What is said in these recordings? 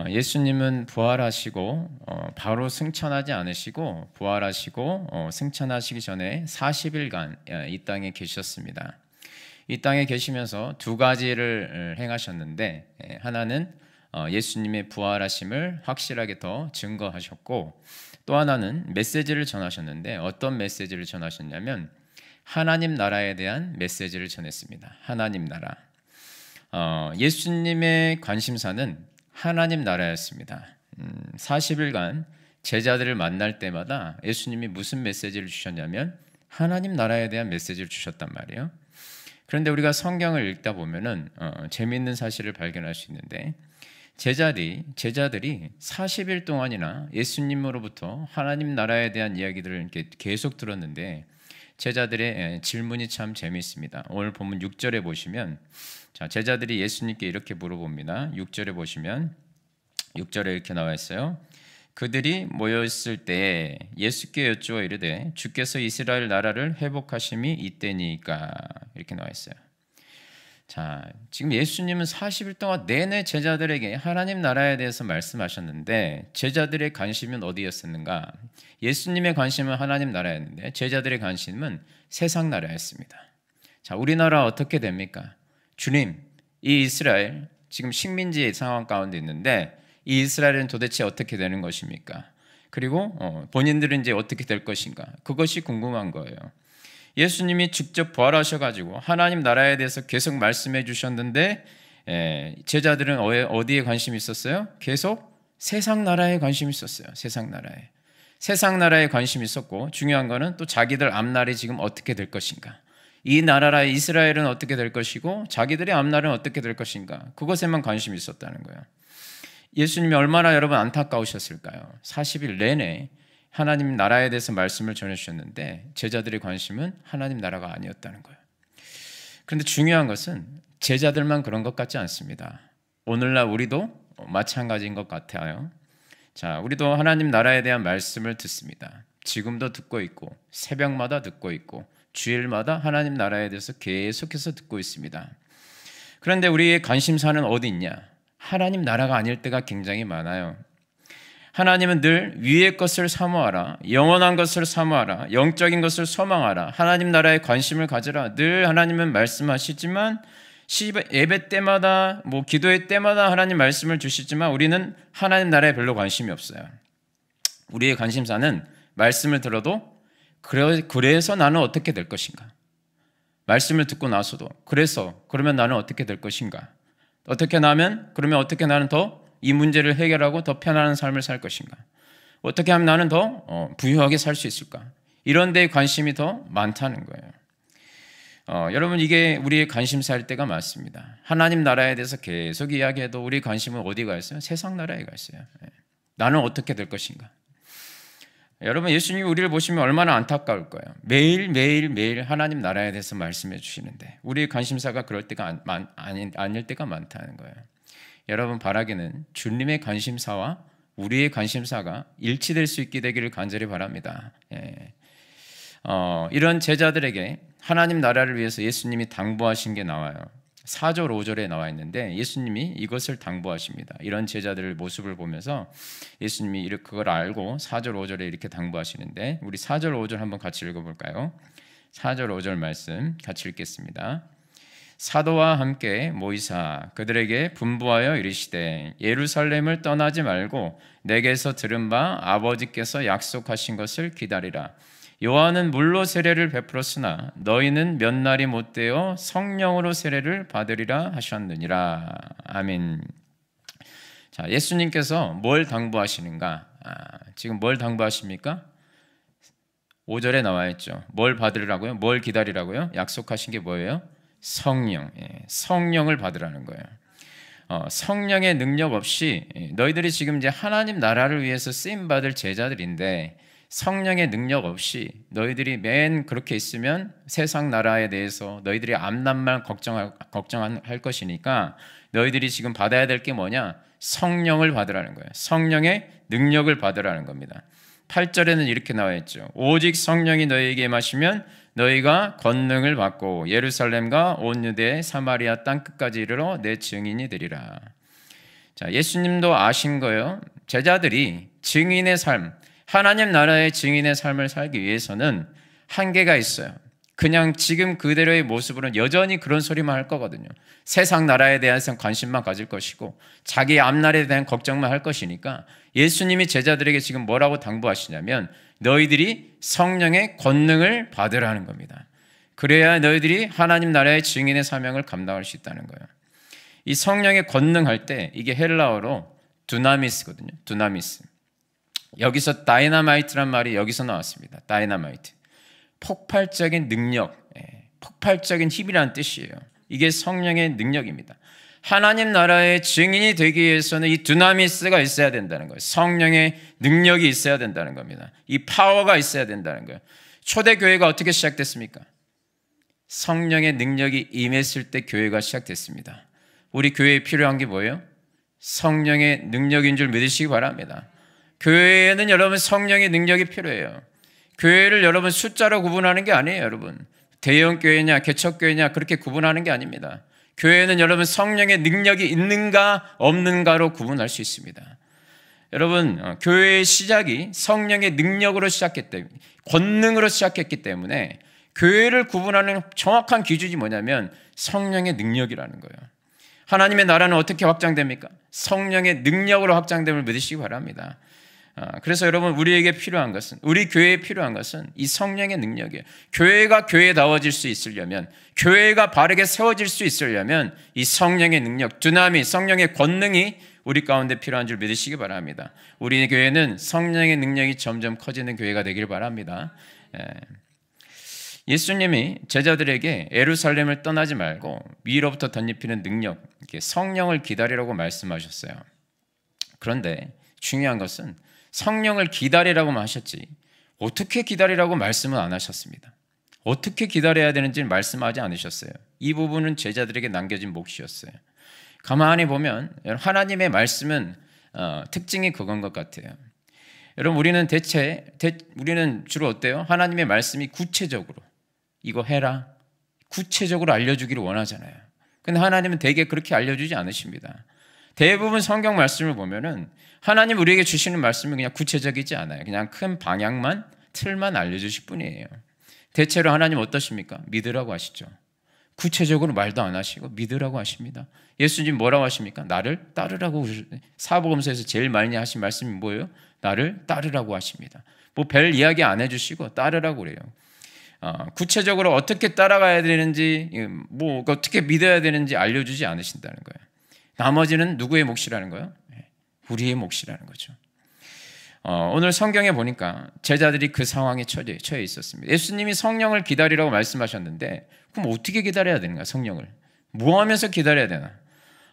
예수님은 부활하시고 바로 승천하지 않으시고 부활하시고 승천하시기 전에 40일간 이 땅에 계셨습니다. 이 땅에 계시면서 두 가지를 행하셨는데, 하나는 예수님의 부활하심을 확실하게 더 증거하셨고, 또 하나는 메시지를 전하셨는데, 어떤 메시지를 전하셨냐면 하나님 나라에 대한 메시지를 전했습니다. 하나님 나라. 예수님의 관심사는 하나님 나라였습니다. 40일간 제자들을 만날 때마다 예수님이 무슨 메시지를 주셨냐면 하나님 나라에 대한 메시지를 주셨단 말이에요. 그런데 우리가 성경을 읽다 보면은 재미있는 사실을 발견할 수 있는데, 제자들이 40일 동안이나 예수님으로부터 하나님 나라에 대한 이야기들을 이렇게 계속 들었는데, 제자들의 질문이 참 재미있습니다. 오늘 본문 6절에 보시면, 자, 제자들이 예수님께 이렇게 물어봅니다. 6절에 보시면 6절에 이렇게 나와 있어요. 그들이 모였을 때 예수께 여쭈어 이르되 주께서 이스라엘 나라를 회복하심이 이때니까, 이렇게 나와 있어요. 자, 지금 예수님은 40일 동안 내내 제자들에게 하나님 나라에 대해서 말씀하셨는데, 제자들의 관심은 어디였었는가? 예수님의 관심은 하나님 나라였는데 제자들의 관심은 세상 나라였습니다. 자, 우리나라 어떻게 됩니까? 주님, 이 이스라엘 지금 식민지의 상황 가운데 있는데 이 이스라엘은 도대체 어떻게 되는 것입니까? 그리고 본인들은 이제 어떻게 될 것인가? 그것이 궁금한 거예요. 예수님이 직접 부활하셔가지고 하나님 나라에 대해서 계속 말씀해 주셨는데, 제자들은 어디에 관심이 있었어요? 계속 세상 나라에 관심이 있었어요. 세상 나라에 관심이 있었고, 중요한 거는 또 자기들 앞날이 지금 어떻게 될 것인가, 이 나라라 이스라엘은 어떻게 될 것이고 자기들의 앞날은 어떻게 될 것인가, 그것에만 관심이 있었다는 거예요. 예수님이 얼마나 여러분 안타까우셨을까요? 40일 내내 하나님 나라에 대해서 말씀을 전해주셨는데 제자들의 관심은 하나님 나라가 아니었다는 거예요. 그런데 중요한 것은 제자들만 그런 것 같지 않습니다. 오늘날 우리도 마찬가지인 것 같아요. 자, 우리도 하나님 나라에 대한 말씀을 듣습니다. 지금도 듣고 있고, 새벽마다 듣고 있고, 주일마다 하나님 나라에 대해서 계속해서 듣고 있습니다. 그런데 우리의 관심사는 어디 있냐? 하나님 나라가 아닐 때가 굉장히 많아요. 하나님은 늘 위의 것을 사모하라, 영원한 것을 사모하라, 영적인 것을 소망하라, 하나님 나라에 관심을 가져라, 늘 하나님은 말씀하시지만, 예배 때마다 기도회 때마다 하나님 말씀을 주시지만 우리는 하나님 나라에 별로 관심이 없어요. 우리의 관심사는 말씀을 들어도 그래서 나는 어떻게 될 것인가, 말씀을 듣고 나서도 그러면 나는 어떻게 될 것인가, 그러면 어떻게 나는 더 이 문제를 해결하고 더 편안한 삶을 살 것인가, 어떻게 하면 나는 더 부유하게 살 수 있을까, 이런 데에 관심이 더 많다는 거예요. 여러분, 이게 우리의 관심사일 때가 많습니다. 하나님 나라에 대해서 계속 이야기해도 우리 관심은 어디 가 있어요? 세상 나라에 가 있어요. 나는 어떻게 될 것인가. 여러분, 예수님이 우리를 보시면 얼마나 안타까울 거예요. 매일 하나님 나라에 대해서 말씀해 주시는데 우리의 관심사가 그럴 때가 아닐 때가 많다는 거예요. 여러분, 바라기는 주님의 관심사와 우리의 관심사가 일치될 수 있게 되기를 간절히 바랍니다. 이런 제자들에게 하나님 나라를 위해서 예수님이 당부하신 게 나와요. 4절 5절에 나와 있는데 예수님이 이것을 당부하십니다. 이런 제자들의 모습을 보면서 예수님이 그걸 알고 4절 5절에 이렇게 당부하시는데, 우리 4절 5절 한번 같이 읽어볼까요? 4절 5절 말씀 같이 읽겠습니다. 사도와 함께 모이사 그들에게 분부하여 이르시되 예루살렘을 떠나지 말고 내게서 들은 바 아버지께서 약속하신 것을 기다리라. 요한은 물로 세례를 베풀었으나 너희는 몇 날이 못되어 성령으로 세례를 받으리라 하셨느니라. 아멘. 자, 예수님께서 뭘 당부하시는가? 지금 뭘 당부하십니까? 5절에 나와 있죠. 뭘 받으리라고요? 뭘 기다리라고요? 약속하신 게 뭐예요? 성령. 성령을 받으라는 거예요. 성령의 능력 없이 너희들이 지금 이제 하나님 나라를 위해서 쓰임 받을 제자들인데, 성령의 능력 없이 너희들이 그렇게 있으면 세상 나라에 대해서 너희들이 앞날만 걱정할 것이니까 너희들이 지금 받아야 될 게 뭐냐? 성령을 받으라는 거예요. 성령의 능력을 받으라는 겁니다. 8절에는 이렇게 나와 있죠. 오직 성령이 너희에게 임하시면 너희가 권능을 받고 예루살렘과 온 유대 사마리아 땅 끝까지 이르러 내 증인이 되리라. 자, 예수님도 아신 거예요. 제자들이 증인의 삶, 하나님 나라의 증인의 삶을 살기 위해서는 한계가 있어요. 그냥 지금 그대로의 모습으로는 여전히 그런 소리만 할 거거든요. 세상 나라에 대해서 관심만 가질 것이고 자기 앞날에 대한 걱정만 할 것이니까 예수님이 제자들에게 지금 뭐라고 당부하시냐면 너희들이 성령의 권능을 받으라는 겁니다. 그래야 너희들이 하나님 나라의 증인의 사명을 감당할 수 있다는 거예요. 이 성령의 권능할 때 이게 헬라어로 두나미스거든요. 두나미스. 여기서 다이너마이트란 말이 여기서 나왔습니다. 다이너마이트. 폭발적인 능력, 폭발적인 힘이라는 뜻이에요. 이게 성령의 능력입니다. 하나님 나라의 증인이 되기 위해서는 이 두나미스가 있어야 된다는 거예요. 성령의 능력이 있어야 된다는 겁니다. 이 파워가 있어야 된다는 거예요. 초대교회가 어떻게 시작됐습니까? 성령의 능력이 임했을 때 교회가 시작됐습니다. 우리 교회에 필요한 게 뭐예요? 성령의 능력인 줄 믿으시기 바랍니다. 교회에는 여러분 성령의 능력이 필요해요. 교회를 여러분 숫자로 구분하는 게 아니에요, 여러분. 대형 교회냐, 개척교회냐 그렇게 구분하는 게 아닙니다. 교회는 여러분 성령의 능력이 있는가 없는가로 구분할 수 있습니다. 여러분, 교회의 시작이 성령의 능력으로 시작했기 때문에, 권능으로 시작했기 때문에 교회를 구분하는 정확한 기준이 뭐냐면 성령의 능력이라는 거예요. 하나님의 나라는 어떻게 확장됩니까? 성령의 능력으로 확장됨을 믿으시기 바랍니다. 그래서 여러분 우리에게 필요한 것은, 우리 교회에 필요한 것은 이 성령의 능력이에요. 교회가 교회다워질 수 있으려면, 교회가 바르게 세워질 수 있으려면 이 성령의 능력, 두나미, 성령의 권능이 우리 가운데 필요한 줄 믿으시기 바랍니다. 우리 교회는 성령의 능력이 점점 커지는 교회가 되길 바랍니다. 예수님이 제자들에게 예루살렘을 떠나지 말고 위로부터 덧입히는 능력, 성령을 기다리라고 말씀하셨어요. 그런데 중요한 것은 성령을 기다리라고만 하셨지 어떻게 기다리라고 말씀은 안 하셨습니다. 어떻게 기다려야 되는지 말씀하지 않으셨어요. 이 부분은 제자들에게 남겨진 몫이었어요. 가만히 보면 하나님의 말씀은 특징이 그건 것 같아요. 여러분 우리는 주로 어때요? 하나님의 말씀이 구체적으로 이거 해라, 구체적으로 알려주기를 원하잖아요. 근데 하나님은 대개 그렇게 알려주지 않으십니다. 대부분 성경 말씀을 보면은 하나님 우리에게 주시는 말씀은 그냥 구체적이지 않아요. 그냥 큰 방향만, 틀만 알려주실 뿐이에요. 대체로 하나님 어떠십니까? 믿으라고 하시죠. 구체적으로 말도 안 하시고 믿으라고 하십니다. 예수님 뭐라고 하십니까? 나를 따르라고. 사복음서에서 제일 많이 하신 말씀이 뭐예요? 나를 따르라고 하십니다. 뭐 별 이야기 안 해주시고 따르라고 그래요. 구체적으로 어떻게 따라가야 되는지, 뭐 어떻게 믿어야 되는지 알려주지 않으신다는 거예요. 나머지는 누구의 몫이라는 거예요? 우리의 몫이라는 거죠. 오늘 성경에 보니까 제자들이 그 상황에 처해 있었습니다. 예수님이 성령을 기다리라고 말씀하셨는데 그럼 어떻게 기다려야 되는가? 성령을 뭐 하면서 기다려야 되나?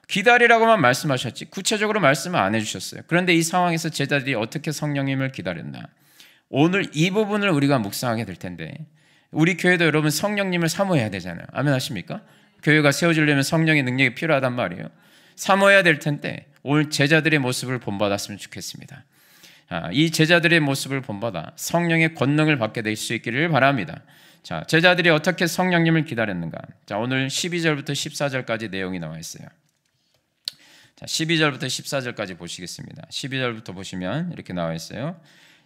기다리라고만 말씀하셨지 구체적으로 말씀을 안 해주셨어요. 그런데 이 상황에서 제자들이 어떻게 성령님을 기다렸나? 오늘 이 부분을 우리가 묵상하게 될 텐데, 우리 교회도 여러분 성령님을 사모해야 되잖아요. 아멘 하십니까? 교회가 세워지려면 성령의 능력이 필요하단 말이에요. 사모해야 될 텐데 오늘 제자들의 모습을 본받았으면 좋겠습니다. 이 제자들의 모습을 본받아 성령의 권능을 받게 될 수 있기를 바랍니다. 자, 제자들이 어떻게 성령님을 기다렸는가? 자, 오늘 12절부터 14절까지 내용이 나와 있어요. 자, 12절부터 14절까지 보시겠습니다. 12절부터 보시면 이렇게 나와 있어요.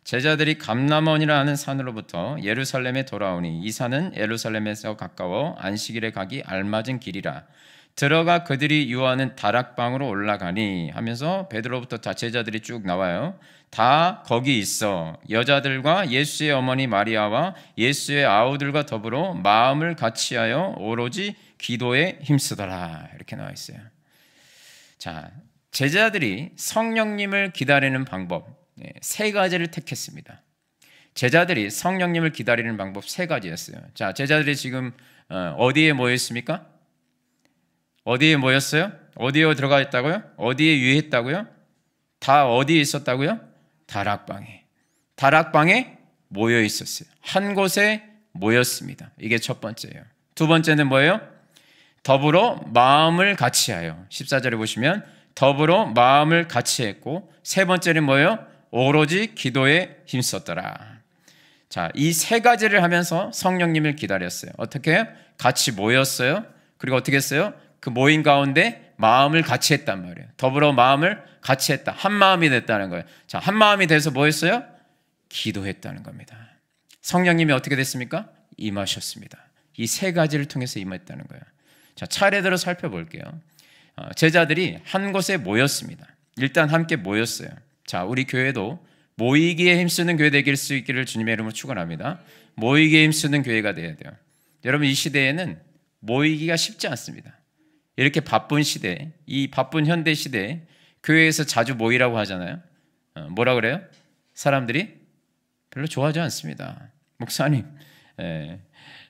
제자들이 감람원이라 하는 산으로부터 예루살렘에 돌아오니 이 산은 예루살렘에서 가까워 안식일에 가기 알맞은 길이라. 들어가 그들이 유하는 다락방으로 올라가니 하면서 베드로부터 다 제자들이 쭉 나와요. 다 거기 있어 여자들과 예수의 어머니 마리아와 예수의 아우들과 더불어 마음을 같이하여 오로지 기도에 힘쓰더라. 이렇게 나와 있어요. 자, 제자들이 성령님을 기다리는 방법 세 가지를 택했습니다. 제자들이 성령님을 기다리는 방법 세 가지였어요. 자, 제자들이 지금 어디에 모여 있습니까? 어디에 모였어요? 어디에 들어가 있다고요? 어디에 유했다고요? 다 어디에 있었다고요? 다락방에. 다락방에 모여 있었어요. 한 곳에 모였습니다. 이게 첫 번째예요. 두 번째는 뭐예요? 더불어 마음을 같이하여. 14절에 보시면 더불어 마음을 같이했고, 세 번째는 뭐예요? 오로지 기도에 힘썼더라. 자, 이 세 가지를 하면서 성령님을 기다렸어요. 어떻게 해요? 같이 모였어요. 그리고 어떻게 했어요? 그 모임 가운데 마음을 같이 했단 말이에요. 더불어 마음을 같이 했다. 한 마음이 됐다는 거예요. 자, 한 마음이 돼서 뭐 했어요? 기도했다는 겁니다. 성령님이 어떻게 됐습니까? 임하셨습니다. 이 세 가지를 통해서 임했다는 거예요. 자, 차례대로 살펴볼게요. 제자들이 한 곳에 모였습니다. 일단 함께 모였어요. 자, 우리 교회도 모이기에 힘쓰는 교회 되길 수 있기를 주님의 이름으로 축원합니다. 모이기에 힘쓰는 교회가 돼야 돼요. 여러분, 이 시대에는 모이기가 쉽지 않습니다. 이렇게 바쁜 시대, 이 바쁜 현대 시대에 교회에서 자주 모이라고 하잖아요. 뭐라 그래요? 사람들이 별로 좋아하지 않습니다. 목사님,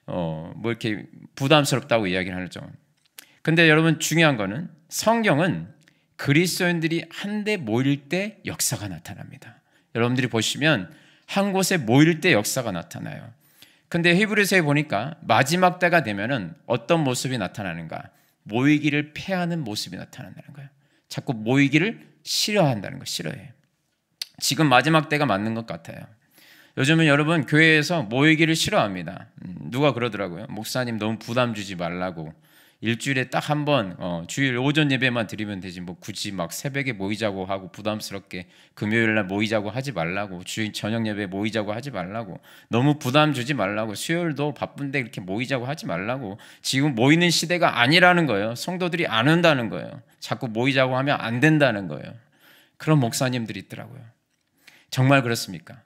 뭐 이렇게 부담스럽다고 이야기를 하죠. 근데 여러분, 중요한 거는 성경은 그리스도인들이 한데 모일 때 역사가 나타납니다. 여러분들이 보시면 한 곳에 모일 때 역사가 나타나요. 근데 히브리서에 보니까 마지막 때가 되면은 어떤 모습이 나타나는가? 모이기를 패하는 모습이 나타난다는 거예요. 자꾸 모이기를 싫어한다는 거, 싫어해요. 지금 마지막 때가 맞는 것 같아요. 요즘은 여러분 교회에서 모이기를 싫어합니다. 누가 그러더라고요. 목사님 너무 부담 주지 말라고. 일주일에 딱 한 번 주일 오전 예배만 드리면 되지 뭐 굳이 막 새벽에 모이자고 하고 부담스럽게 금요일날 모이자고 하지 말라고, 주일 저녁 예배 모이자고 하지 말라고, 너무 부담 주지 말라고, 수요일도 바쁜데 이렇게 모이자고 하지 말라고. 지금 모이는 시대가 아니라는 거예요. 성도들이 안 온다는 거예요. 자꾸 모이자고 하면 안 된다는 거예요. 그런 목사님들이 있더라고요. 정말 그렇습니까?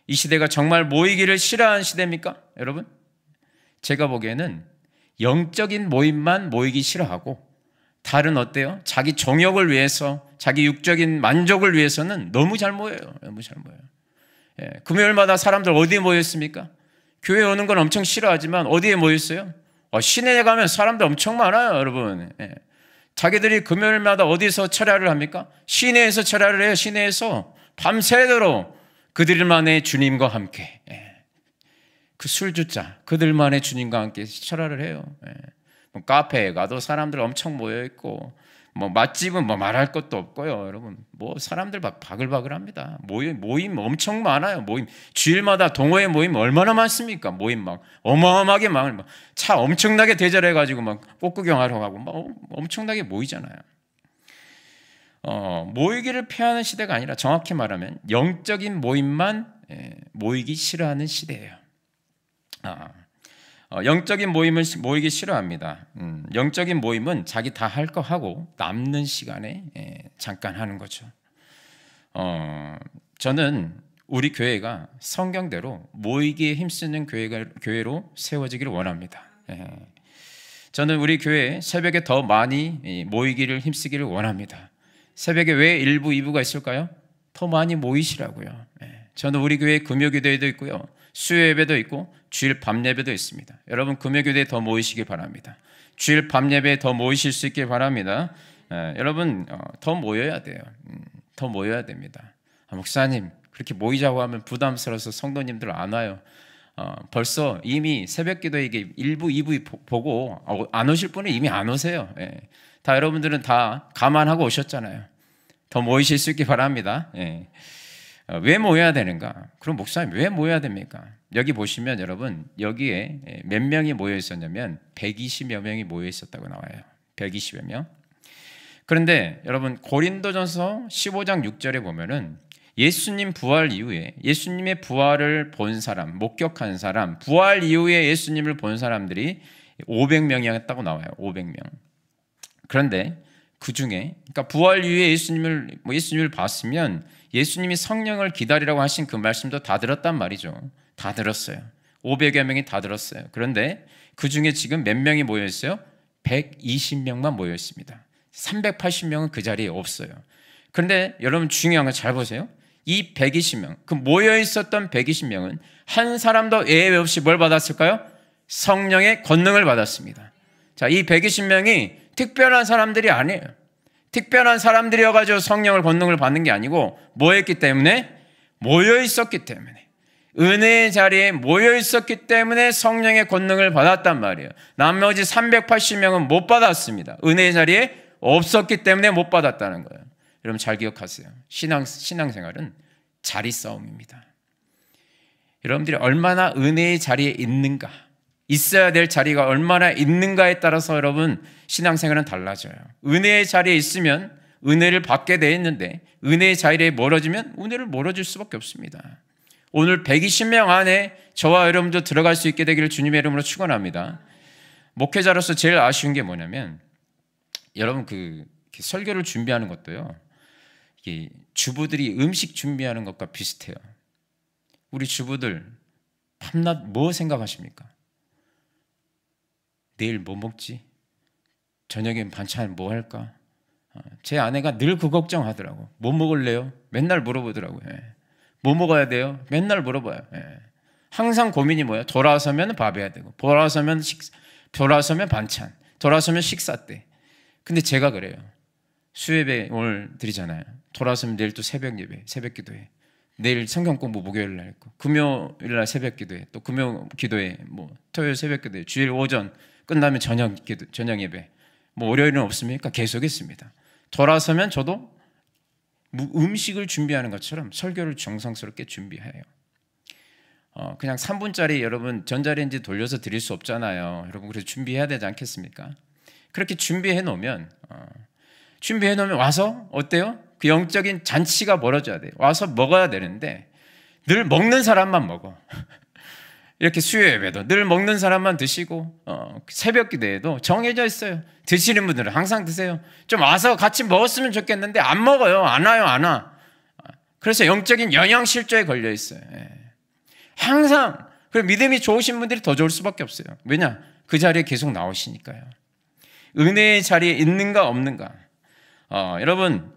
이 시대가 정말 모이기를 싫어하는 시대입니까? 여러분, 제가 보기에는 영적인 모임만 모이기 싫어하고 다른 어때요? 자기 정욕을 위해서, 자기 육적인 만족을 위해서는 너무 잘 모여요. 너무 잘 모여요. 금요일마다 사람들 어디에 모였습니까? 교회 오는 건 엄청 싫어하지만 어디에 모였어요? 시내에 가면 사람들 엄청 많아요, 여러분. 자기들이 금요일마다 어디서 철야를 합니까? 시내에서 철야를 해요. 시내에서 밤새도록 그들만의 주님과 함께. 그 술주자, 그들만의 주님과 함께 철야를 해요. 뭐 카페에 가도 사람들 엄청 모여 있고, 뭐 맛집은 뭐 말할 것도 없고요, 여러분. 뭐 사람들 막 바글바글합니다. 모임 엄청 많아요. 모임 주일마다 동호회 모임 얼마나 많습니까? 모임 막 어마어마하게 막 차 엄청나게 대절해가지고 막 꽃구경하러 가고 막 엄청나게 모이잖아요. 모이기를 피하는 시대가 아니라 정확히 말하면 영적인 모임만 모이기 싫어하는 시대예요. 영적인 모임을 모이기 싫어합니다. 영적인 모임은 자기 다 할 거 하고 남는 시간에 잠깐 하는 거죠. 저는 우리 교회가 성경대로 모이기에 힘쓰는 교회로 세워지기를 원합니다. 저는 우리 교회 새벽에 더 많이 모이기를 힘쓰기를 원합니다. 새벽에 왜 1부, 2부가 있을까요? 더 많이 모이시라고요. 저는 우리 교회 금요기도회도 있고요, 수요예배도 있고 주일 밤예배도 있습니다. 여러분 금요기도회에 더 모이시길 바랍니다. 주일 밤예배에 더 모이실 수 있길 바랍니다. 여러분 더 모여야 돼요. 더 모여야 됩니다. 목사님 그렇게 모이자고 하면 부담스러워서 성도님들 안 와요. 벌써 이미 새벽기도에 이게 1부, 2부 보고 안 오실 분은 이미 안 오세요. 다 여러분들은 다 감안하고 오셨잖아요. 더 모이실 수 있길 바랍니다. 왜 모여야 되는가? 그럼 목사님 왜 모여야 됩니까? 여기 보시면 여러분 여기에 몇 명이 모여 있었냐면 120여 명이 모여 있었다고 나와요. 120여 명. 그런데 여러분 고린도전서 15장 6절에 보면은 예수님 부활 이후에 예수님의 부활을 본 사람, 목격한 사람, 부활 이후에 예수님을 본 사람들이 500명이었다고 나와요. 500명. 그런데 그 중에 그러니까 부활 이후에 예수님을 봤으면 예수님이 성령을 기다리라고 하신 그 말씀도 다 들었단 말이죠. 다 들었어요. 500여 명이 다 들었어요. 그런데 그 중에 지금 몇 명이 모여 있어요? 120명만 모여 있습니다. 380명은 그 자리에 없어요. 그런데 여러분 중요한 거 잘 보세요. 이 120명, 그 모여 있었던 120명은 한 사람도 예외 없이 뭘 받았을까요? 성령의 권능을 받았습니다. 자, 이 120명이 특별한 사람들이 아니에요. 특별한 사람들이어가지고 성령을 권능을 받는 게 아니고 뭐 했기 때문에? 모여 있었기 때문에. 은혜의 자리에 모여 있었기 때문에 성령의 권능을 받았단 말이에요. 나머지 380명은 못 받았습니다. 은혜의 자리에 없었기 때문에 못 받았다는 거예요. 여러분 잘 기억하세요. 신앙생활은 자리 싸움입니다. 여러분들이 얼마나 은혜의 자리에 있는가, 있어야 될 자리가 얼마나 있는가에 따라서 여러분 신앙생활은 달라져요. 은혜의 자리에 있으면 은혜를 받게 돼 있는데 은혜의 자리에 멀어지면 은혜를 멀어질 수밖에 없습니다. 오늘 120명 안에 저와 여러분도 들어갈 수 있게 되기를 주님의 이름으로 축원합니다. 목회자로서 제일 아쉬운 게 뭐냐면 여러분 설교를 준비하는 것도요. 이게 주부들이 음식 준비하는 것과 비슷해요. 우리 주부들 밤낮 뭐 생각하십니까? 내일 뭐 먹지? 저녁엔 반찬 뭐 할까? 제 아내가 늘 그 걱정하더라고. 뭐 먹을래요? 맨날 물어보더라고요. 뭐 먹어야 돼요? 맨날 물어봐요. 항상 고민이 뭐예요? 돌아서면 밥 해야 되고, 돌아서면 반찬, 돌아서면 식사 때. 근데 제가 그래요. 수요예배 오늘 드리잖아요. 돌아서면 내일 또 새벽 예배, 새벽 기도해. 내일 성경 공부 목요일 날 있고, 금요일 날 새벽 기도해. 또 금요 기도해. 뭐 토요일 새벽 기도해. 주일 오전 끝나면 저녁 기도, 저녁 예배. 뭐 월요일은 없습니까? 계속 있습니다. 돌아서면 저도 음식을 준비하는 것처럼 설교를 정성스럽게 준비해요. 그냥 3분짜리 여러분 전자레인지 돌려서 드릴 수 없잖아요. 여러분 그래서 준비해야 되지 않겠습니까? 그렇게 준비해 놓으면 와서 어때요? 그 영적인 잔치가 벌어져야 돼요. 와서 먹어야 되는데 늘 먹는 사람만 먹어. 이렇게 수요 예배도 늘 먹는 사람만 드시고 새벽 기도에도 정해져 있어요. 드시는 분들은 항상 드세요. 좀 와서 같이 먹었으면 좋겠는데 안 먹어요. 안 와요. 안 와. 그래서 영적인 영양실조에 걸려 있어요. 항상. 그리고 믿음이 좋으신 분들이 더 좋을 수밖에 없어요. 왜냐? 그 자리에 계속 나오시니까요. 은혜의 자리에 있는가 없는가. 여러분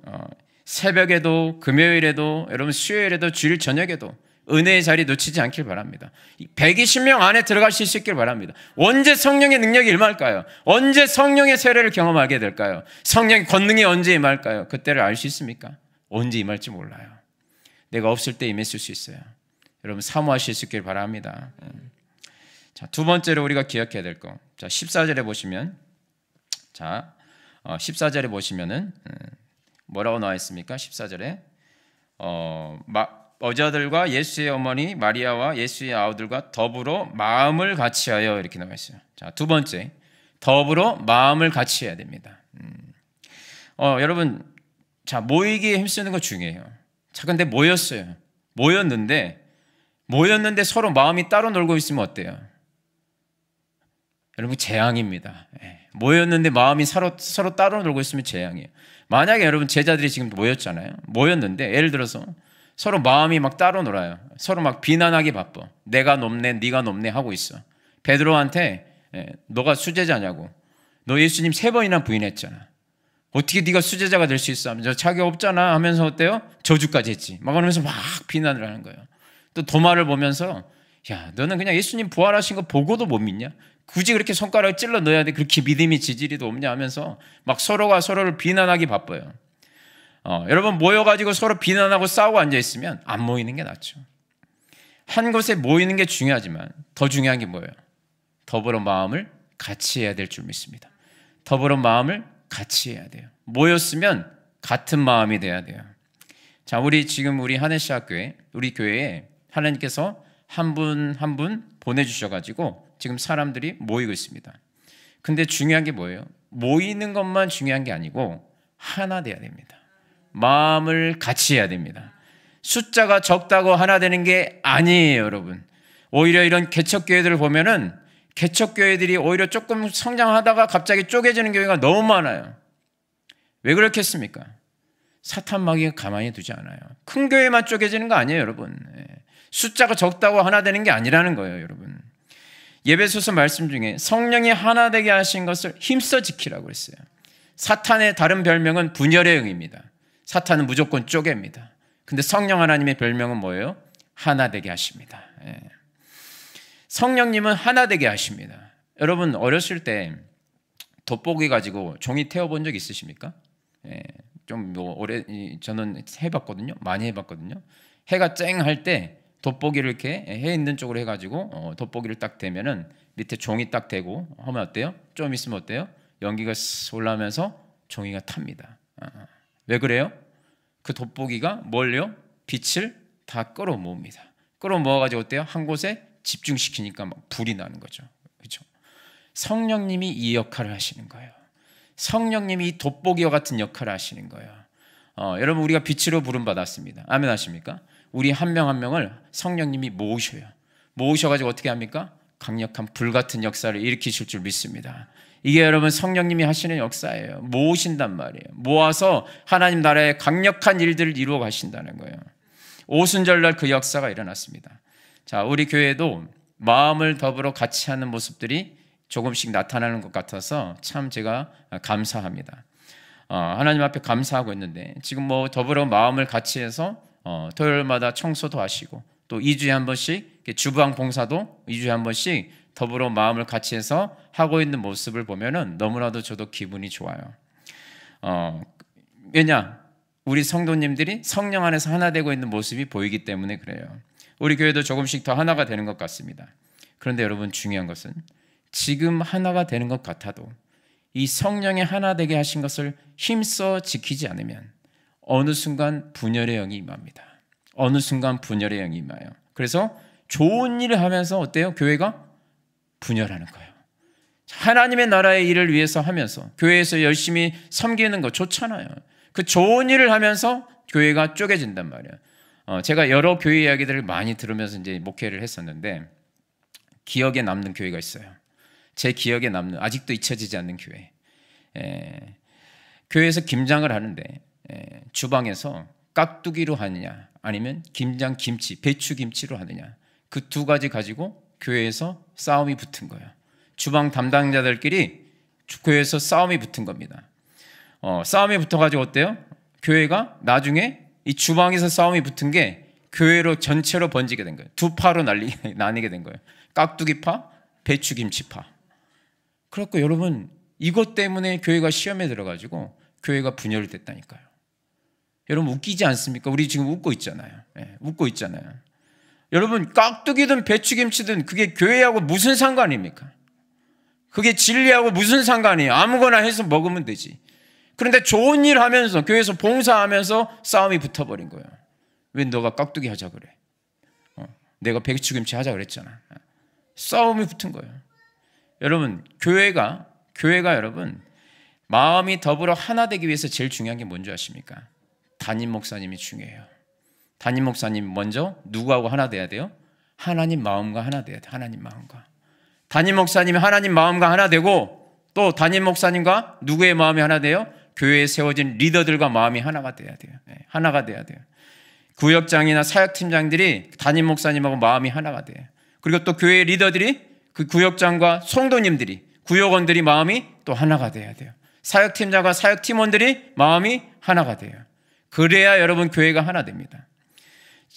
새벽에도 금요일에도 여러분 수요일에도 주일 저녁에도 은혜의 자리 놓치지 않길 바랍니다. 120명 안에 들어가실 수 있길 바랍니다. 언제 성령의 능력이 임할까요? 언제 성령의 세례를 경험하게 될까요? 성령의 권능이 언제 임할까요? 그때를 알 수 있습니까? 언제 임할지 몰라요. 내가 없을 때 임했을 수 있어요. 여러분 사모하실 수 있길 바랍니다. 자, 두 번째로 우리가 기억해야 될 거. 자, 14절에 보시면 자, 14절에 보시면은 뭐라고 나와 있습니까? 14절에 여자들과 예수의 어머니 마리아와 예수의 아우들과 더불어 마음을 같이하여 이렇게 나와 있어요. 자, 두 번째, 더불어 마음을 같이해야 됩니다. 여러분, 자 모이기에 힘쓰는 거 중요해요. 자, 근데 모였는데 서로 마음이 따로 놀고 있으면 어때요? 여러분 재앙입니다. 모였는데 마음이 서로 따로 놀고 있으면 재앙이에요. 만약에 여러분 제자들이 지금 모였는데 예를 들어서 서로 마음이 막 따로 놀아요. 서로 막 비난하기 바빠. 내가 높네, 네가 높네 하고 있어. 베드로한테 너가 수제자냐고. 너 예수님 3번이나 부인했잖아. 어떻게 네가 수제자가 될 수 있어? 하면서 자기가 없잖아 하면서 어때요? 저주까지 했지. 막 그러면서 막 비난을 하는 거예요. 또 도마를 보면서 야, 너는 그냥 예수님 부활하신 거 보고도 못 믿냐? 굳이 그렇게 손가락을 찔러 넣어야 돼? 그렇게 믿음이 지지리도 없냐 하면서 막 서로가 서로를 비난하기 바빠요. 여러분 모여가지고 서로 비난하고 싸우고 앉아있으면 안 모이는 게 낫죠. 한 곳에 모이는 게 중요하지만 더 중요한 게 뭐예요? 더불어 마음을 같이 해야 될 줄 믿습니다. 더불어 마음을 같이 해야 돼요. 모였으면 같은 마음이 돼야 돼요. 자, 우리 하늘시학교회 우리 교회에 하나님께서 한 분 한 분 보내주셔가지고 지금 사람들이 모이고 있습니다. 근데 중요한 게 뭐예요? 모이는 것만 중요한 게 아니고 하나 돼야 됩니다. 마음을 같이 해야 됩니다. 숫자가 적다고 하나 되는 게 아니에요, 여러분. 오히려 이런 개척교회들을 보면은 개척교회들이 오히려 조금 성장하다가 갑자기 쪼개지는 교회가 너무 많아요. 왜 그렇겠습니까? 사탄 마귀가 가만히 두지 않아요. 큰 교회만 쪼개지는 거 아니에요, 여러분. 숫자가 적다고 하나 되는 게 아니라는 거예요, 여러분. 예배소서 말씀 중에 성령이 하나 되게 하신 것을 힘써 지키라고 했어요. 사탄의 다른 별명은 분열의 영입니다. 사탄은 무조건 쪼갭니다. 근데 성령 하나님의 별명은 뭐예요? 하나 되게 하십니다. 성령님은 하나 되게 하십니다. 여러분 어렸을 때 돋보기 가지고 종이 태워본 적 있으십니까? 좀 오래 저는 해봤거든요. 많이 해봤거든요. 해가 쨍 할 때 돋보기를 이렇게 해 있는 쪽으로 해가지고 돋보기를 딱 대면은 밑에 종이 딱 대고 하면 어때요? 좀 있으면 어때요? 연기가 올라오면서 종이가 탑니다. 왜 그래요? 그 돋보기가 뭘요? 빛을 다 끌어모읍니다. 끌어모아가지고 어때요? 한 곳에 집중시키니까 막 불이 나는 거죠. 성령님이 이 역할을 하시는 거예요. 성령님이 이 돋보기와 같은 역할을 하시는 거예요. 여러분, 우리가 빛으로 부름받았습니다. 아멘 하십니까? 우리 한 명 한 명을 성령님이 모으셔요. 모으셔가지고 어떻게 합니까? 강력한 불같은 역사를 일으키실 줄 믿습니다. 이게 여러분 성령님이 하시는 역사예요. 모으신단 말이에요. 모아서 하나님 나라의 강력한 일들을 이루어 가신다는 거예요. 오순절날 그 역사가 일어났습니다. 자, 우리 교회도 마음을 더불어 같이 하는 모습들이 조금씩 나타나는 것 같아서 참 제가 감사합니다. 하나님 앞에 감사하고 있는데, 지금 뭐 더불어 마음을 같이 해서 토요일마다 청소도 하시고, 또 2주에 한 번씩 주방 봉사도 2주에 한 번씩 더불어 마음을 같이 해서 하고 있는 모습을 보면은 너무나도 저도 기분이 좋아요. 왜냐? 우리 성도님들이 성령 안에서 하나 되고 있는 모습이 보이기 때문에 그래요. 우리 교회도 조금씩 더 하나가 되는 것 같습니다. 그런데 여러분, 중요한 것은 지금 하나가 되는 것 같아도 이 성령의 하나 되게 하신 것을 힘써 지키지 않으면 어느 순간 분열의 영이 임합니다. 어느 순간 분열의 영이 임해요. 그래서 좋은 일을 하면서 어때요? 교회가 분열하는 거예요. 하나님의 나라의 일을 위해서 하면서 교회에서 열심히 섬기는 거 좋잖아요. 그 좋은 일을 하면서 교회가 쪼개진단 말이에요. 제가 여러 교회 이야기들을 많이 들으면서 이제 목회를 했었는데, 기억에 남는 교회가 있어요. 제 기억에 남는, 아직도 잊혀지지 않는 교회. 교회에서 김장을 하는데 주방에서 깍두기로 하느냐 아니면 김장 김치, 배추 김치로 하느냐, 그 두 가지 가지고 교회에서 싸움이 붙은 거예요. 주방 담당자들끼리 교회에서 싸움이 붙은 겁니다. 싸움이 붙어가지고 어때요? 교회가 나중에 이 주방에서 싸움이 붙은 게 교회로 전체로 번지게 된 거예요. 두 파로 나뉘게 된 거예요. 깍두기파, 배추김치파. 그렇고 여러분, 이것 때문에 교회가 시험에 들어가지고 교회가 분열됐다니까요. 여러분, 웃기지 않습니까? 우리 지금 웃고 있잖아요. 웃고 있잖아요. 여러분, 깍두기든 배추김치든 그게 교회하고 무슨 상관입니까? 그게 진리하고 무슨 상관이에요? 아무거나 해서 먹으면 되지. 그런데 좋은 일 하면서, 교회에서 봉사하면서 싸움이 붙어버린 거예요. 왜 너가 깍두기 하자 그래? 내가 배추김치 하자 그랬잖아. 싸움이 붙은 거예요. 여러분, 교회가 여러분 마음이 더불어 하나 되기 위해서 제일 중요한 게 뭔지 아십니까? 담임 목사님이 중요해요. 담임 목사님 먼저 누구하고 하나 돼야 돼요? 하나님 마음과 하나 돼야 돼요. 하나님 마음과. 담임 목사님이 하나님 마음과 하나 되고, 또 담임 목사님과 누구의 마음이 하나 돼요? 교회에 세워진 리더들과 마음이 하나가 돼야 돼요. 하나가 돼야 돼요. 구역장이나 사역팀장들이 담임 목사님하고 마음이 하나가 돼요. 그리고 또 교회 리더들이 그 구역장과 성도님들이, 구역원들이 마음이 또 하나가 돼야 돼요. 사역팀장과 사역팀원들이 마음이 하나가 돼요. 그래야 여러분 교회가 하나 됩니다.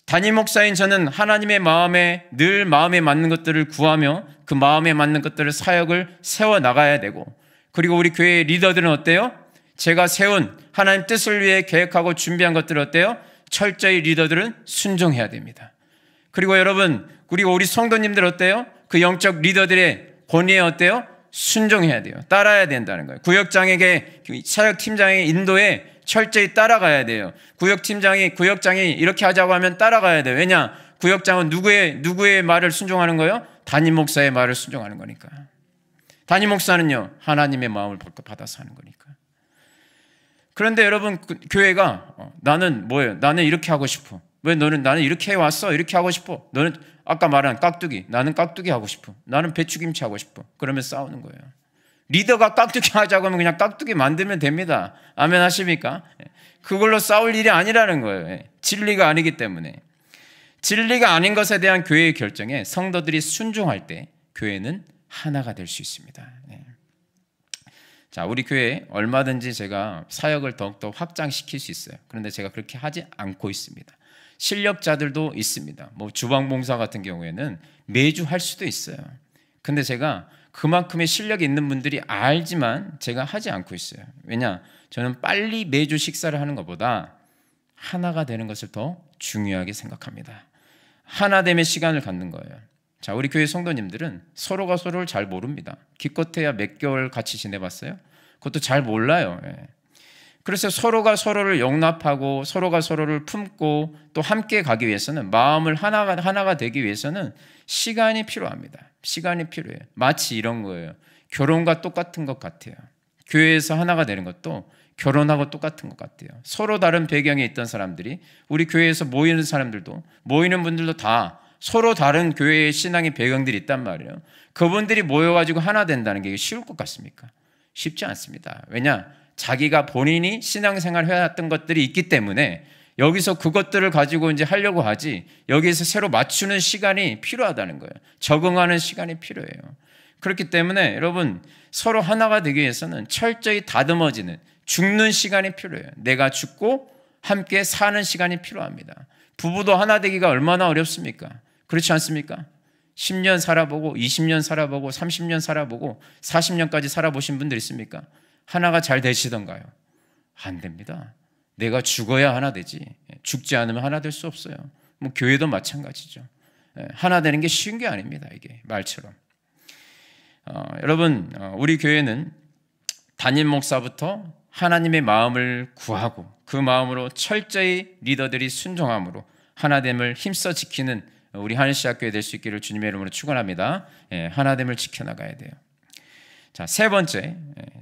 담임 목사인 저는 하나님의 마음에 늘 마음에 맞는 것들을 구하며 그 마음에 맞는 것들을 사역을 세워나가야 되고, 그리고 우리 교회의 리더들은 어때요? 제가 세운 하나님 뜻을 위해 계획하고 준비한 것들은 어때요? 철저히 리더들은 순종해야 됩니다. 그리고 여러분, 그리고 우리 성도님들 어때요? 그 영적 리더들의 권위에 어때요? 순종해야 돼요. 따라야 된다는 거예요. 구역장에게, 사역팀장의 인도에 철저히 따라가야 돼요. 구역장이 이렇게 하자고 하면 따라가야 돼요. 왜냐? 구역장은 누구의 말을 순종하는 거예요? 담임 목사의 말을 순종하는 거니까. 담임 목사는요, 하나님의 마음을 받아서 하는 거니까. 그런데 여러분, 교회가 나는 뭐예요? 나는 이렇게 하고 싶어. 왜 나는 이렇게 해왔어? 이렇게 하고 싶어. 너는 아까 말한 깍두기, 나는 깍두기 하고 싶어. 나는 배추김치 하고 싶어. 그러면 싸우는 거예요. 리더가 깍두기 하자고 하면 그냥 깍두기 만들면 됩니다. 아멘 하십니까? 그걸로 싸울 일이 아니라는 거예요. 진리가 아니기 때문에. 진리가 아닌 것에 대한 교회의 결정에 성도들이 순종할 때 교회는 하나가 될 수 있습니다. 자, 우리 교회 얼마든지 제가 사역을 더욱더 확장시킬 수 있어요. 그런데 제가 그렇게 하지 않고 있습니다. 실력자들도 있습니다. 뭐 주방봉사 같은 경우에는 매주 할 수도 있어요. 근데 제가 그만큼의 실력이 있는 분들이 알지만 제가 하지 않고 있어요. 왜냐? 저는 빨리 매주 식사를 하는 것보다 하나가 되는 것을 더 중요하게 생각합니다. 하나됨의 시간을 갖는 거예요. 자, 우리 교회 성도님들은 서로가 서로를 잘 모릅니다. 기껏해야 몇 개월 같이 지내봤어요? 그것도 잘 몰라요. 그래서 서로가 서로를 용납하고 서로가 서로를 품고 또 함께 가기 위해서는, 마음을 하나가 되기 위해서는 시간이 필요합니다. 시간이 필요해요. 마치 이런 거예요. 결혼과 똑같은 것 같아요. 교회에서 하나가 되는 것도 결혼하고 똑같은 것 같아요. 서로 다른 배경에 있던 사람들이 우리 교회에서 모이는 사람들도 모이는 분들도 다 서로 다른 교회의 신앙의 배경들이 있단 말이에요. 그분들이 모여가지고 하나 된다는 게 쉬울 것 같습니까? 쉽지 않습니다. 왜냐? 자기가 본인이 신앙생활 해왔던 것들이 있기 때문에 여기서 그것들을 가지고 이제 하려고 하지 여기에서 새로 맞추는 시간이 필요하다는 거예요. 적응하는 시간이 필요해요. 그렇기 때문에 여러분 서로 하나가 되기 위해서는 철저히 다듬어지는 죽는 시간이 필요해요. 내가 죽고 함께 사는 시간이 필요합니다. 부부도 하나 되기가 얼마나 어렵습니까? 그렇지 않습니까? 10년 살아보고 20년 살아보고 30년 살아보고 40년까지 살아보신 분들 있습니까? 하나가 잘 되시던가요? 안 됩니다. 내가 죽어야 하나 되지 죽지 않으면 하나 될 수 없어요. 뭐 교회도 마찬가지죠. 하나 되는 게 쉬운 게 아닙니다. 이게 말처럼. 여러분 우리 교회는 담임 목사부터 하나님의 마음을 구하고 그 마음으로 철저히 리더들이 순종함으로 하나됨을 힘써 지키는 우리 하늘시학교에 될 수 있기를 주님의 이름으로 축원합니다. 하나됨을 지켜나가야 돼요. 자, 세 번째,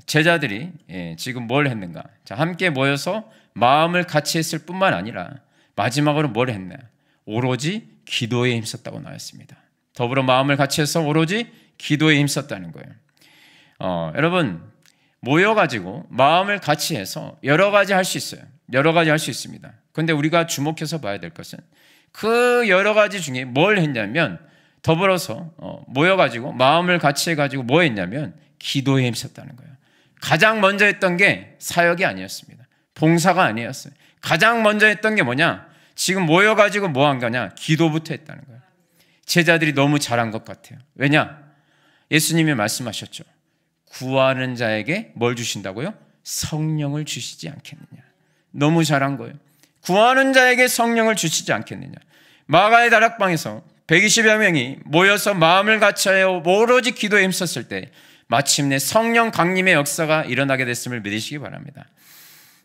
제자들이 지금 뭘 했는가? 자, 함께 모여서 마음을 같이 했을 뿐만 아니라 마지막으로 뭘 했나? 오로지 기도에 힘썼다고 나왔습니다. 더불어 마음을 같이 해서 오로지 기도에 힘썼다는 거예요. 여러분 모여가지고 마음을 같이 해서 여러 가지 할 수 있어요. 여러 가지 할 수 있습니다. 그런데 우리가 주목해서 봐야 될 것은 그 여러 가지 중에 뭘 했냐면 더불어서 모여가지고 마음을 같이 해가지고 뭐 했냐면 기도에 힘썼다는 거예요. 가장 먼저 했던 게 사역이 아니었습니다. 봉사가 아니었어요. 가장 먼저 했던 게 뭐냐? 지금 모여가지고 뭐 한 거냐? 기도부터 했다는 거예요. 제자들이 너무 잘한 것 같아요. 왜냐? 예수님이 말씀하셨죠. 구하는 자에게 뭘 주신다고요? 성령을 주시지 않겠느냐. 너무 잘한 거예요. 구하는 자에게 성령을 주시지 않겠느냐. 마가의 다락방에서 120여 명이 모여서 마음을 같이하여 오로지 기도에 힘썼을 때 마침내 성령 강림의 역사가 일어나게 됐음을 믿으시기 바랍니다.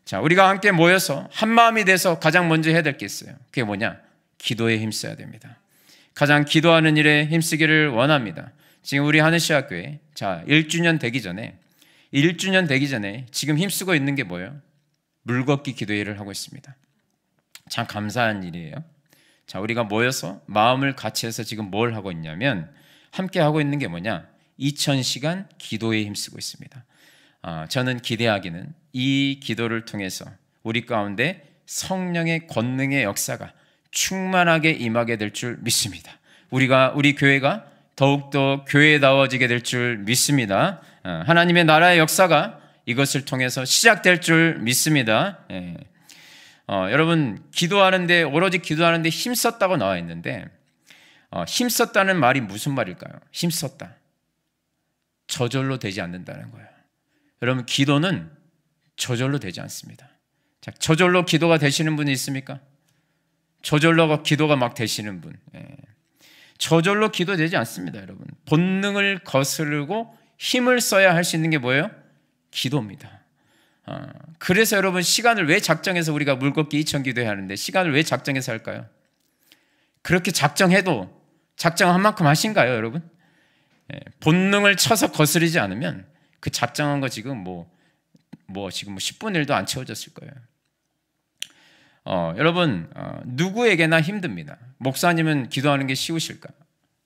자, 우리가 함께 모여서 한 마음이 돼서 가장 먼저 해야 될 게 있어요. 그게 뭐냐? 기도에 힘써야 됩니다. 가장 기도하는 일에 힘쓰기를 원합니다. 지금 우리 하늘시학교에 1주년 되기 전에 지금 힘쓰고 있는 게 뭐예요? 물걷기 기도회를 하고 있습니다. 참 감사한 일이에요. 자, 우리가 모여서 마음을 같이 해서 지금 뭘 하고 있냐면 함께 하고 있는 게 뭐냐? 2000시간 기도에 힘쓰고 있습니다. 저는 기대하기는 이 기도를 통해서 우리 가운데 성령의 권능의 역사가 충만하게 임하게 될 줄 믿습니다. 우리 교회가 더욱더 교회다워지게 될 줄 믿습니다. 하나님의 나라의 역사가 이것을 통해서 시작될 줄 믿습니다. 여러분 기도하는데 오로지 기도하는데 힘썼다고 나와 있는데 힘썼다는 말이 무슨 말일까요? 힘썼다. 저절로 되지 않는다는 거예요. 여러분 기도는 저절로 되지 않습니다. 자, 저절로 기도가 되시는 분이 있습니까? 저절로 기도가 막 되시는 분. 저절로 기도되지 않습니다, 여러분. 본능을 거스르고 힘을 써야 할 수 있는 게 뭐예요? 기도입니다. 그래서 여러분 시간을 왜 작정해서 우리가 물걷기 2000 기도해야 하는데 시간을 왜 작정해서 할까요? 그렇게 작정해도 작정한 만큼 하신가요, 여러분? 본능을 쳐서 거스르지 않으면 그 작정한 거 지금 지금 10분의 1도 안 채워졌을 거예요. 여러분 누구에게나 힘듭니다. 목사님은 기도하는 게 쉬우실까?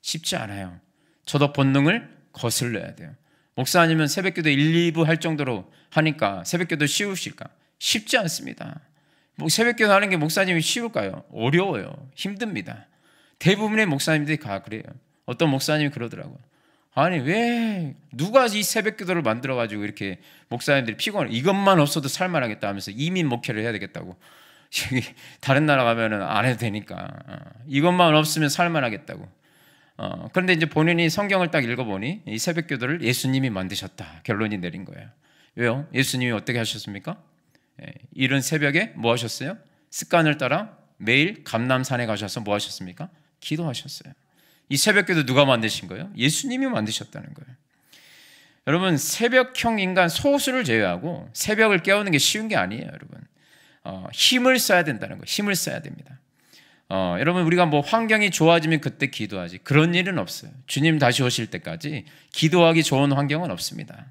쉽지 않아요. 저도 본능을 거슬러야 돼요. 목사님은 새벽기도 1, 2부 할 정도로 하니까 새벽기도 쉬우실까? 쉽지 않습니다. 새벽기도 하는 게 목사님이 쉬울까요? 어려워요. 힘듭니다. 대부분의 목사님들이 다 그래요. 어떤 목사님이 그러더라고요. 아니 왜 누가 이 새벽기도를 만들어가지고 이렇게 목사님들이 피곤해 이것만 없어도 살만하겠다 하면서 이민 목회를 해야 되겠다고 다른 나라 가면은 안 해도 되니까 이것만 없으면 살만하겠다고. 그런데 이제 본인이 성경을 딱 읽어보니 이 새벽기도를 예수님이 만드셨다 결론이 내린 거예요. 왜요? 예수님이 어떻게 하셨습니까? 이른 새벽에 뭐 하셨어요? 습관을 따라 매일 감람산에 가셔서 뭐 하셨습니까? 기도하셨어요. 이 새벽기도 누가 만드신 거예요? 예수님이 만드셨다는 거예요. 여러분 새벽형 인간 소수를 제외하고 새벽을 깨우는 게 쉬운 게 아니에요, 여러분. 힘을 써야 된다는 거예요. 힘을 써야 됩니다. 여러분 우리가 뭐 환경이 좋아지면 그때 기도하지, 그런 일은 없어요. 주님 다시 오실 때까지 기도하기 좋은 환경은 없습니다.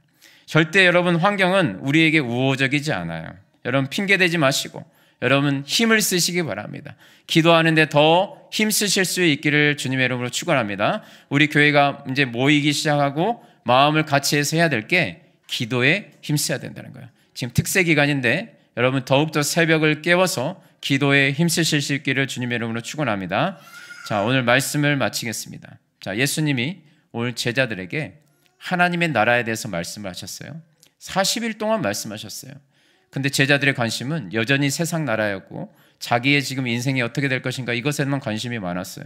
절대 여러분 환경은 우리에게 우호적이지 않아요. 여러분 핑계대지 마시고 여러분 힘을 쓰시기 바랍니다. 기도하는데 더 힘쓰실 수 있기를 주님의 이름으로 축원합니다. 우리 교회가 이제 모이기 시작하고 마음을 같이 해서 해야 될 게 기도에 힘써야 된다는 거예요. 지금 특세 기간인데 여러분 더욱더 새벽을 깨워서 기도에 힘쓰실 수 있기를 주님의 이름으로 축원합니다. 자, 오늘 말씀을 마치겠습니다. 자, 예수님이 오늘 제자들에게 하나님의 나라에 대해서 말씀을 하셨어요. 40일 동안 말씀하셨어요. 근데 제자들의 관심은 여전히 세상 나라였고 자기의 지금 인생이 어떻게 될 것인가 이것에만 관심이 많았어요.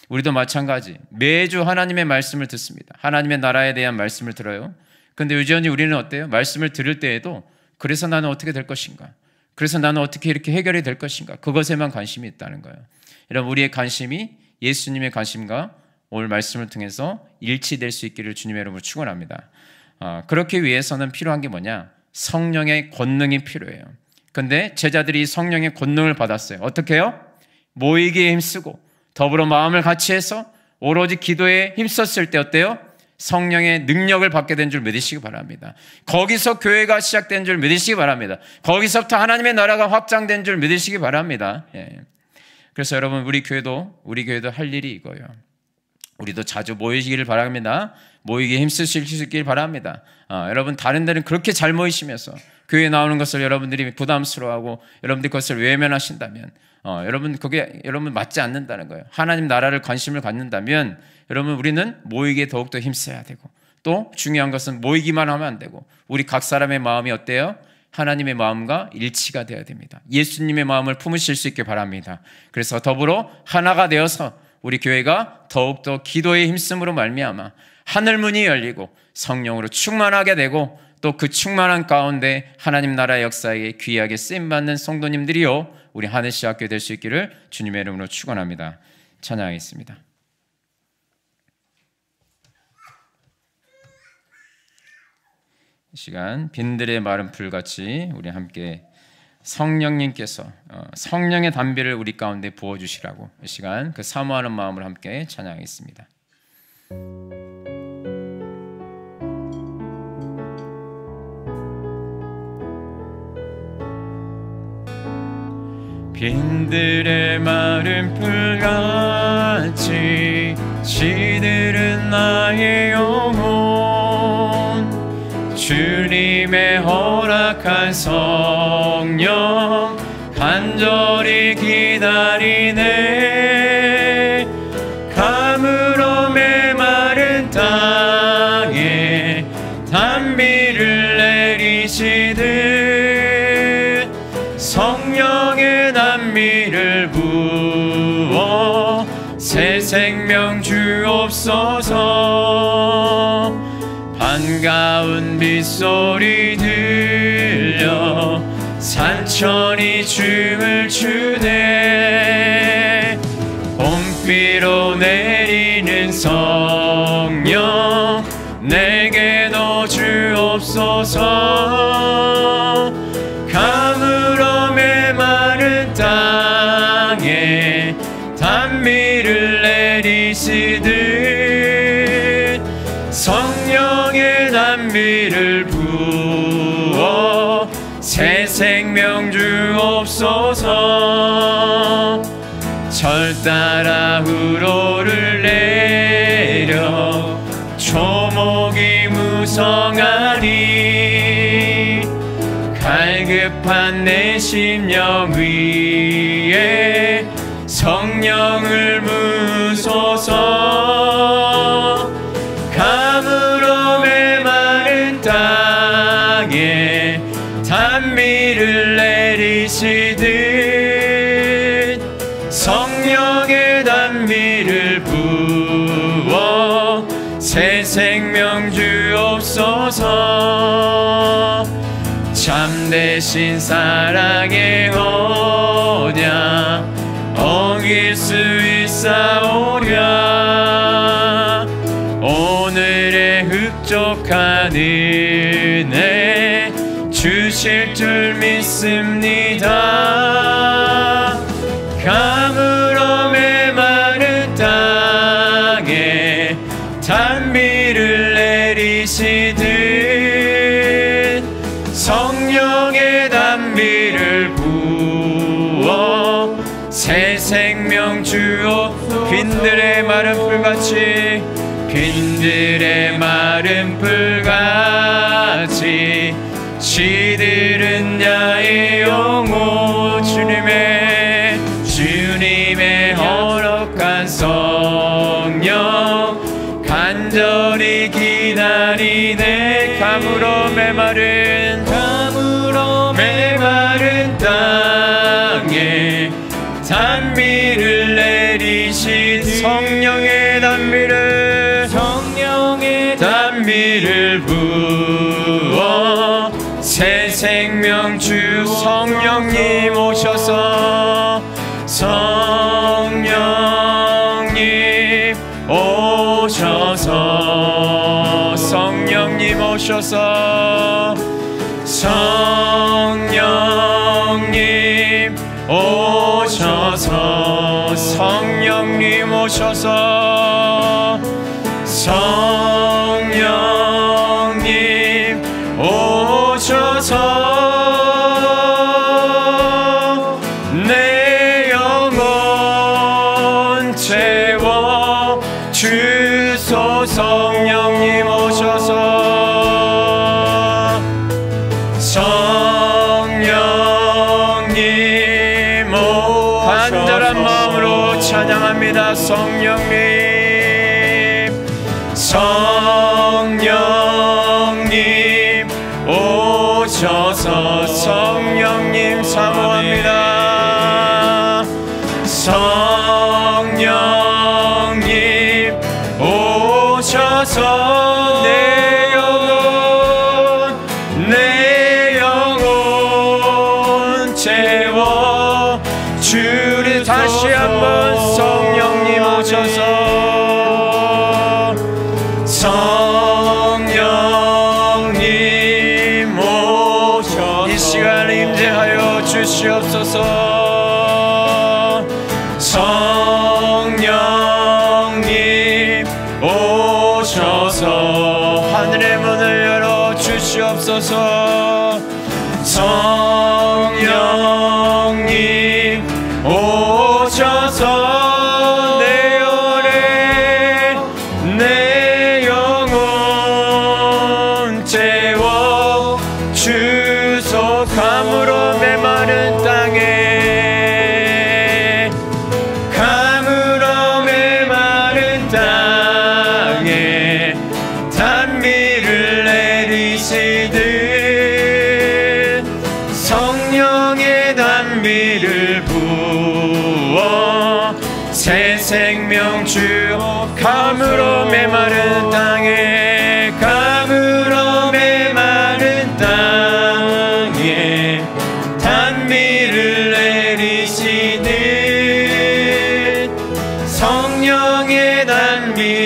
우리도 마찬가지 매주 하나님의 말씀을 듣습니다. 하나님의 나라에 대한 말씀을 들어요. 근데 여전히 우리는 어때요? 말씀을 들을 때에도 그래서 나는 어떻게 될 것인가? 그래서 나는 어떻게 이렇게 해결이 될 것인가? 그것에만 관심이 있다는 거예요. 여러분 우리의 관심이 예수님의 관심과 오늘 말씀을 통해서 일치될 수 있기를 주님의 이름으로 축원합니다. 그렇게 위해서는 필요한 게 뭐냐? 성령의 권능이 필요해요. 근데 제자들이 성령의 권능을 받았어요. 어떻게 해요? 모이기에 힘쓰고 더불어 마음을 같이 해서 오로지 기도에 힘썼을 때 어때요? 성령의 능력을 받게 된 줄 믿으시기 바랍니다. 거기서 교회가 시작된 줄 믿으시기 바랍니다. 거기서부터 하나님의 나라가 확장된 줄 믿으시기 바랍니다. 예. 그래서 여러분 우리 교회도 할 일이 이거예요. 우리도 자주 모이시기를 바랍니다. 모이기에 힘쓰실 수 있기를 바랍니다. 여러분 다른 데는 그렇게 잘 모이시면서 교회에 나오는 것을 여러분들이 부담스러워하고 여러분들이 그것을 외면하신다면 여러분 그게 여러분 맞지 않는다는 거예요. 하나님 나라를 관심을 갖는다면 여러분 우리는 모이기에 더욱더 힘써야 되고 또 중요한 것은 모이기만 하면 안 되고 우리 각 사람의 마음이 어때요? 하나님의 마음과 일치가 되어야 됩니다. 예수님의 마음을 품으실 수 있게 바랍니다. 그래서 더불어 하나가 되어서 우리 교회가 더욱더 기도에 힘쓰므로 말미암아 하늘문이 열리고 성령으로 충만하게 되고 또 그 충만한 가운데 하나님 나라의 역사에 귀하게 쓰임받는 성도님들이요 우리 하늘시 학교 될 수 있기를 주님의 이름으로 축원합니다. 찬양하겠습니다. 이 시간 빈들의 마른 풀같이 우리 함께 성령님께서 성령의 담비를 우리 가운데 부어주시라고 이 시간 그 사모하는 마음으로 함께 찬양하겠습니다. 빈들의 마른 풀같이 시들은 나의 영혼 주님의 허락한 성령 간절히 기다리네. 가물어 메마른 땅에 단비를 내리시듯 성령의 단비를 부어 새 생명 주옵소서. 반가운 빗소리 들려 산천이 춤을 추네. 봄비로 내리는 성령 내게 넣어 주옵소서. 가물어 메마른 땅에 단비를 내리시듯 성령의 단비를 부어 새 생명 주옵소서. 절 따라 우로를 내려 초목이 무성하니 갈급한 내 심령 위에 성령을 부소서. 가물어 메마른 땅에 단비를 내리시듯 성령의 단비를 부어 새 생명 주옵소서. 참되신 사랑의 언약 어길 수 있사오랴. 오늘의 흡족한 은혜 주실 줄 믿습니다. 가물어 새 생명 주옵소서. 빈들의 마른 풀같이 빈들의 마른 풀같이 시들은 나의 영혼 주님의 허락한 성령 간절히 기다리네. 가물어 메마른 땅에 단비를 내리신 성령의 단비를 부어 새 생명 주 성령님 오셔서 성령님 오셔서 성령님 오셔서 성령님 오셔서 성령님 오셔서 성령님 오셔서 내 영혼 채워 주소. 성령님 오셔서 성령님 오셔서 간절한 마음으로 찬양합니다. 성령님 오셔서 성령님 사모합니다. 성령님 오셔서 내 영혼 채워 주리. 다시 한번 성령님 오셔서 성령님 오셔서 이 시간 임재하여 주시옵소서. 성령님 오셔서 하늘의 문을 열어 주시옵소서. 성령님 오셔서 내 영혼 채워 주소. 가물어 메마른 땅에 단비를 내리시듯 성령의 단비를 부어 새 생명 주옵소서. 가물어 메마른 땅에 단비를 내리시듯 성령의 단비